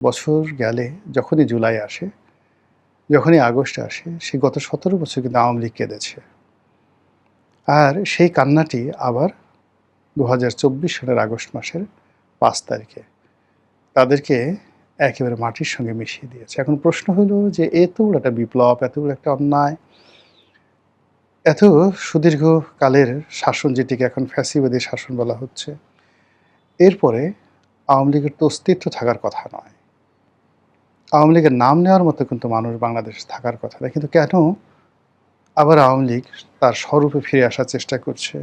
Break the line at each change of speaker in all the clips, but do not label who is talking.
বছর গেলে যখনই জুলাই আসে, যখনই আগস্ট আসে, সে গত ১৭ বছর কিন্তু আওয়ামী লীগ কেঁদেছে। আর সেই কান্নাটি আবার ২০২৪ সালের আগস্ট মাসের ৫ তারিখে তাদেরকে একেবারে মাটির সঙ্গে মিশিয়ে দিয়েছে। এখন প্রশ্ন হলো যে এত বড় একটা বিপ্লব, এত বড় একটা অন্যায়, এত সুদীর্ঘ কালের শাসন যেটিকে এখন ফ্যাসিবাদী শাসন বলা হচ্ছে, এরপরে আওয়ামী লীগের তো অস্তিত্ব থাকার কথা নয়। আওয়ামী লীগের নাম নেওয়ার মতো কিন্তু মানুষ বাংলাদেশে থাকার কথা না। কিন্তু কেন আবার আওয়ামী লীগ তার স্বরূপে ফিরে আসার চেষ্টা করছে?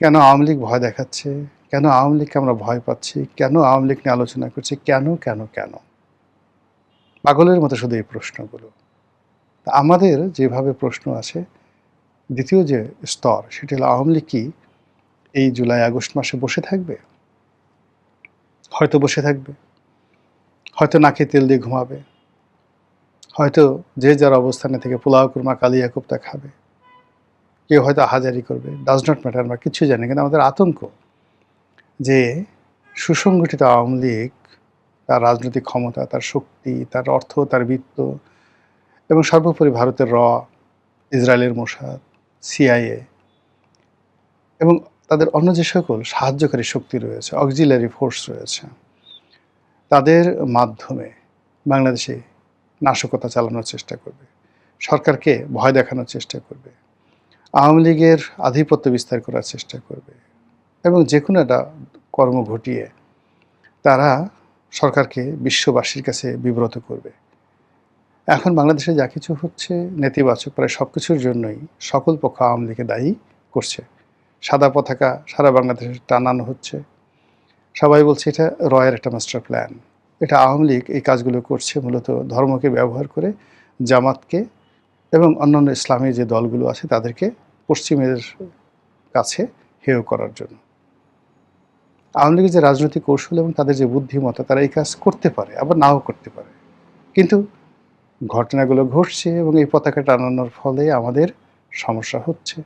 কেন আওয়ামী লীগ ভয় দেখাচ্ছে? কেন আওয়ামী লীগকে আমরা ভয় পাচ্ছি? কেন আওয়ামী লীগ নিয়ে আলোচনা করছি? কেন, কেন, কেন? পাগলের মতো শুধু এই প্রশ্নগুলো। আমাদের যেভাবে প্রশ্ন আছে, দ্বিতীয় যে স্তর সেটি হলো আওয়ামী লীগ কি এই জুলাই আগস্ট মাসে বসে থাকবে? হয়তো বসে থাকবে, হয়তো নাকে তেল দিয়ে ঘুমাবে, হয়তো যে যার অবস্থানে থেকে পোলাও কুরমা কালিয়া কোপ্তা খাবে, কেউ হয়তো আহাজারি করবে, ডাজ নট ম্যাটার, আমরা কিচ্ছু জানি। কিন্তু আমাদের আতঙ্ক যে সুসংগঠিত আওয়ামী লীগ তার রাজনৈতিক ক্ষমতা, তার শক্তি, তার অর্থ, তার বিত্ত এবং সর্বোপরি ভারতের ইসরায়েলের মোসাদ, সিআইএ এবং তাদের অন্য যে সকল সাহায্যকারী শক্তি রয়েছে, অক্সিলারি ফোর্স রয়েছে, তাদের মাধ্যমে বাংলাদেশে নাশকতা চালানোর চেষ্টা করবে, সরকারকে ভয় দেখানোর চেষ্টা করবে, আওয়ামী লীগের আধিপত্য বিস্তার করার চেষ্টা করবে এবং যে কোনো একটা কর্ম ঘটিয়ে তারা সরকারকে বিশ্ববাসীর কাছে বিব্রত করবে। এখন বাংলাদেশে যা কিছু হচ্ছে নেতিবাচক প্রায় সব কিছুর জন্যই সকল পক্ষ আওয়ামী লীগকে দায়ী করছে। সাদা পতাকা সারা বাংলাদেশে টানানো হচ্ছে। সবাই বলছে এটা রয়ের একটা মাস্টার প্ল্যান। এটা আওয়ামী লীগ এই কাজগুলো করছে মূলত ধর্মকে ব্যবহার করে জামাতকে এবং অন্যান্য ইসলামী যে দলগুলো আছে তাদেরকে পশ্চিমের কাছে হেয় করার জন্য। আওয়ামী লীগের যে রাজনৈতিক কৌশল এবং তাদের যে বুদ্ধিমত্তা, তারা এই কাজ করতে পারে, আবার নাও করতে পারে। কিন্তু ঘটনাগুলো ঘটছে এবং এই পতাকা টানানোর ফলে আমাদের সমস্যা হচ্ছে।